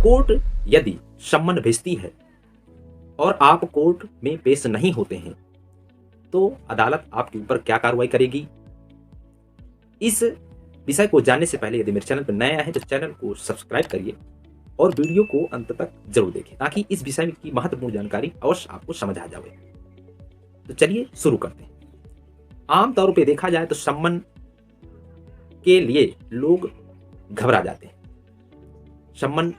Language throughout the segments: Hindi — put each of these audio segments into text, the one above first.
कोर्ट यदि सम्मन भेजती है और आप कोर्ट में पेश नहीं होते हैं तो अदालत आपके ऊपर क्या कार्रवाई करेगी। इस विषय को जानने से पहले यदि मेरे चैनल पर नया है तो चैनल को सब्सक्राइब करिए और वीडियो को अंत तक जरूर देखें ताकि इस विषय की महत्वपूर्ण जानकारी अवश्य आपको समझ आ जाए। तो चलिए शुरू करते हैं। आमतौर पे देखा जाए तो सम्मन के लिए लोग घबरा जाते हैं। सम्मन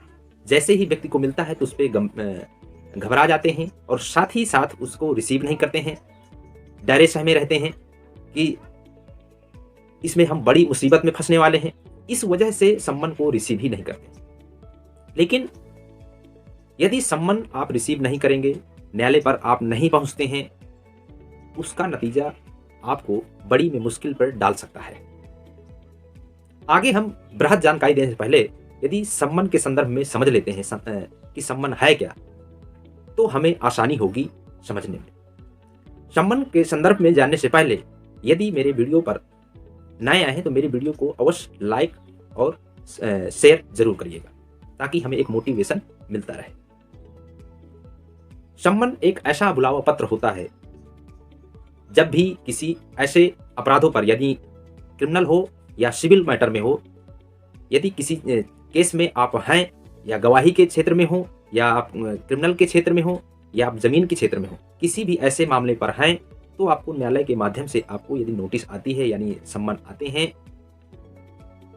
जैसे ही व्यक्ति को मिलता है तो उस पर घबरा जाते हैं और साथ ही साथ उसको रिसीव नहीं करते हैं, डरे सहमे रहते हैं कि इसमें हम बड़ी मुसीबत में फंसने वाले हैं। इस वजह से सम्मन को रिसीव ही नहीं करते। लेकिन यदि सम्मन आप रिसीव नहीं करेंगे, न्यायालय पर आप नहीं पहुंचते हैं, उसका नतीजा आपको बड़ी में मुश्किल पर डाल सकता है। आगे हम बृहद जानकारी देने से पहले यदि सम्मन के संदर्भ में समझ लेते हैं कि सम्मन है क्या, तो हमें आसानी होगी समझने में। सम्मन के संदर्भ में जानने से पहले यदि मेरे वीडियो पर नए आए हैं तो मेरे वीडियो को अवश्य लाइक और शेयर जरूर करिएगा ताकि हमें एक मोटिवेशन मिलता रहे। सम्मन एक ऐसा बुलावा पत्र होता है जब भी किसी ऐसे अपराधों पर, यदि क्रिमिनल हो या सिविल मैटर में हो, यदि किसी केस में आप हैं या गवाही के क्षेत्र में हो या आप क्रिमिनल के क्षेत्र में हो या आप जमीन के क्षेत्र में हो, किसी भी ऐसे मामले पर हैं तो आपको न्यायालय के माध्यम से आपको यदि नोटिस आती है यानी सम्मन आते हैं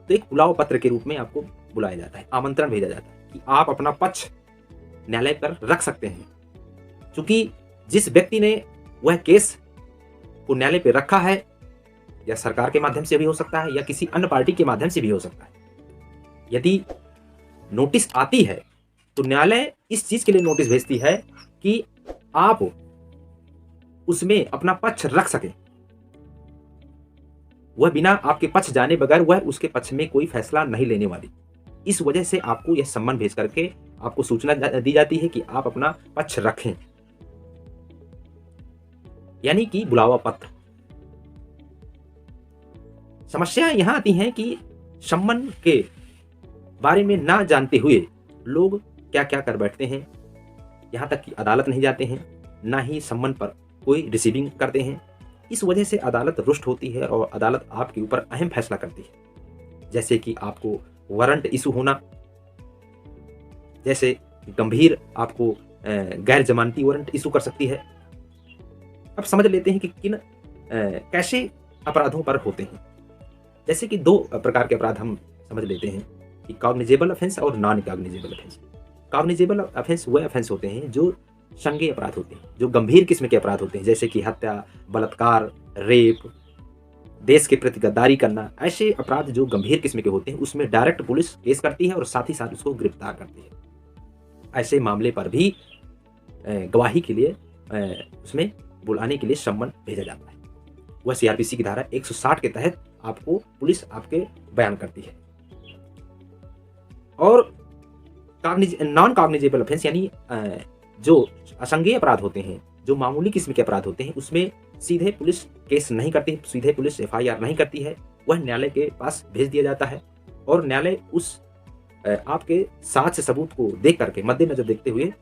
तो एक बुलावा पत्र के रूप में आपको बुलाया जाता है, आमंत्रण भेजा जाता है कि आप अपना पक्ष न्यायालय पर रख सकते हैं। क्योंकि जिस व्यक्ति ने वह केस को न्यायालय पर रखा है या सरकार के माध्यम से भी हो सकता है या किसी अन्य पार्टी के माध्यम से भी हो सकता है, यदि नोटिस आती है तो न्यायालय इस चीज के लिए नोटिस भेजती है कि आप उसमें अपना पक्ष रख सके। वह बिना आपके पक्ष जाने बगैर वह उसके पक्ष में कोई फैसला नहीं लेने वाली। इस वजह से आपको यह सम्मन भेज करके आपको सूचना दी जाती है कि आप अपना पक्ष रखें, यानी कि बुलावा पत्र। समस्या यहां आती है कि सम्मन के बारे में ना जानते हुए लोग क्या क्या कर बैठते हैं। यहां तक कि अदालत नहीं जाते हैं, ना ही सम्मन पर कोई रिसीविंग करते हैं। इस वजह से अदालत रुष्ट होती है और अदालत आपके ऊपर अहम फैसला करती है, जैसे कि आपको वारंट इशू होना, जैसे गंभीर आपको गैर जमानती वारंट इशू कर सकती है। अब समझ लेते हैं कि किन कैसे अपराधों पर होते हैं। जैसे कि दो प्रकार के अपराध हम समझ लेते हैं कि कॉग्निजेबल ऑफेंस और non cognizable offence. Cognizable offence वह ऑफेंस होते हैं जो संज्ञेय अपराध होते हैं, जो गंभीर किस्म के अपराध होते हैं, जैसे कि हत्या, बलात्कार, रेप, देश के प्रति गद्दारी करना। ऐसे अपराध जो गंभीर किस्म के होते हैं उसमें डायरेक्ट पुलिस केस करती है और साथ ही साथ उसको गिरफ्तार करती है। ऐसे मामले पर भी गवाही के लिए उसमें बुलाने के लिए सम्मन भेजा जाता है। वह सीआरपीसी की धारा 160 के तहत आपको पुलिस आपके बयान करती है। और नॉन कॉग्निजेबल ऑफेंस यानी जो असंज्ञेय अपराध होते हैं, जो मामूली किस्म के अपराध होते हैं, उसमें सीधे पुलिस केस नहीं करती, सीधे पुलिस एफआईआर नहीं करती है। वह न्यायालय के पास भेज दिया जाता है और न्यायालय उस आपके साक्ष्य सबूत को देख करके मद्देनजर देखते हुए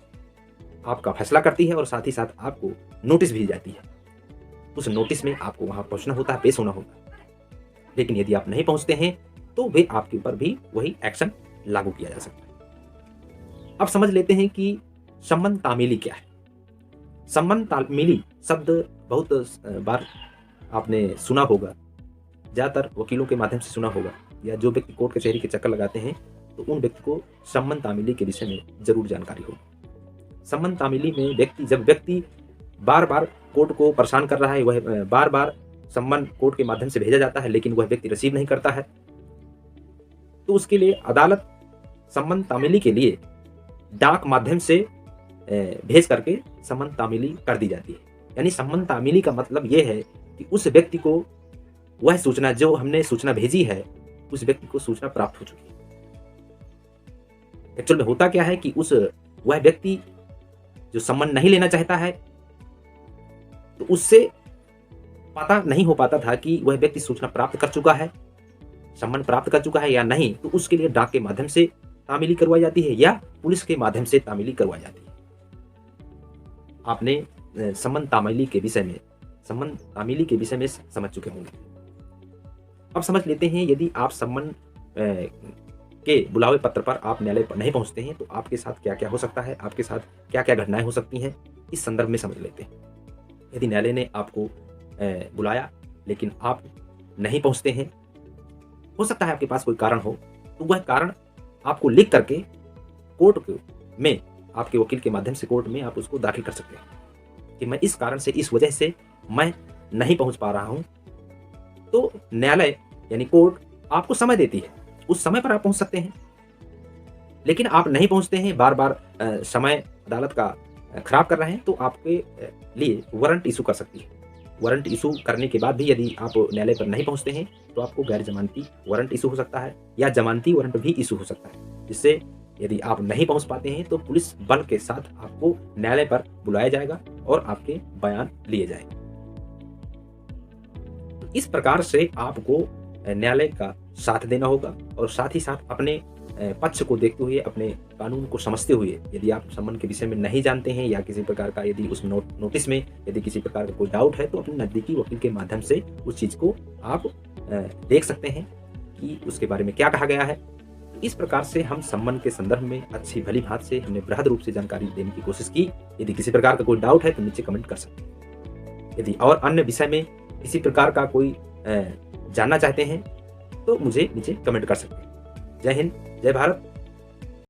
आपका फैसला करती है और साथ ही साथ आपको नोटिस भी जाती है। उस नोटिस में आपको वहां पहुंचना होता है, पेश होना होता है। लेकिन यदि आप नहीं पहुंचते हैं तो वे आपके ऊपर भी वही एक्शन लागू किया जा सकता है। अब समझ लेते हैं कि सम्मन तामीली क्या है। सम्मन तामीली शब्द बहुत बार आपने सुना होगा, ज्यादातर वकीलों के माध्यम से सुना होगा, या जो व्यक्ति कोर्ट कचहरी के चक्कर लगाते हैं तो उन व्यक्ति को सम्मन तामीली के विषय में जरूर जानकारी होगी। सम्मन तामीली में जब व्यक्ति बार बार कोर्ट को परेशान कर रहा है, वह बार बार सम्मन कोर्ट के माध्यम से भेजा जाता है लेकिन वह व्यक्ति रिसीव नहीं करता है, तो उसके लिए अदालत सम्मन तामीली के लिए डाक माध्यम से भेज करके सम्मन तामीली कर दी जाती है। यानी सम्मन तामीली का मतलब यह है कि उस व्यक्ति को वह सूचना, जो हमने सूचना भेजी है, उस व्यक्ति को सूचना प्राप्त हो चुकी है। एक्चुअल में होता क्या है कि वह व्यक्ति जो सम्मन नहीं लेना चाहता है तो उससे पता नहीं हो पाता था कि वह व्यक्ति सूचना प्राप्त कर चुका है, सम्मन प्राप्त कर चुका है या नहीं। तो उसके लिए डाक के माध्यम से तामीली करवाई जाती है या पुलिस के माध्यम से तामीली करवाई जाती है। आपने सम्मन तामीली के विषय में समझ चुके होंगे। अब समझ लेते हैं, यदि आप सम्मन के बुलावे पत्र पर आप न्यायालय पर नहीं पहुंचते हैं तो आपके साथ क्या क्या हो सकता है, आपके साथ क्या क्या घटनाएं हो सकती हैं, इस संदर्भ में समझ लेते हैं। यदि न्यायालय ने आपको बुलाया लेकिन आप नहीं पहुंचते हैं, हो सकता है आपके पास कोई कारण हो, तो वह कारण आपको लिख करके कोर्ट में आपके वकील के माध्यम से कोर्ट में आप उसको दाखिल कर सकते हैं कि मैं इस कारण से, इस वजह से मैं नहीं पहुंच पा रहा हूं। तो न्यायालय यानी कोर्ट आपको समय देती है, उस समय पर आप पहुंच सकते हैं। लेकिन आप नहीं पहुंचते हैं, बार बार समय अदालत का खराब कर रहे हैं, तो आपके लिए वारंट इशू कर सकती है। वारंट इशू करने के बाद भी यदि आप न्यायालय पर नहीं पहुंचते हैं तो आपको गैर जमानती वारंट इशू हो सकता है या जमानती वारंट भी इशू हो सकता है, जिससे यदि आप नहीं पहुंच पाते हैं तो पुलिस बल के साथ आपको न्यायालय पर बुलाया जाएगा और आपके बयान लिए जाएंगे। तो इस प्रकार से आपको न्यायालय का साथ देना होगा और साथ ही साथ अपने पक्ष को देखते हुए, अपने कानून को समझते हुए, यदि आप सम्मन के विषय में नहीं जानते हैं या किसी प्रकार का यदि उस नोटिस में यदि किसी प्रकार का कोई डाउट है तो अपने नज़दीकी वकील के माध्यम से उस चीज़ को आप देख सकते हैं कि उसके बारे में क्या कहा गया है। तो इस प्रकार से हम सम्मन के संदर्भ में अच्छी भली भांत से हमने बृहद रूप से जानकारी देने की कोशिश की। यदि किसी प्रकार का कोई डाउट है तो नीचे कमेंट कर सकते हैं। यदि और अन्य विषय में किसी प्रकार का कोई जानना चाहते हैं तो मुझे नीचे कमेंट कर सकते हैं। जय हिंद, जय भारत।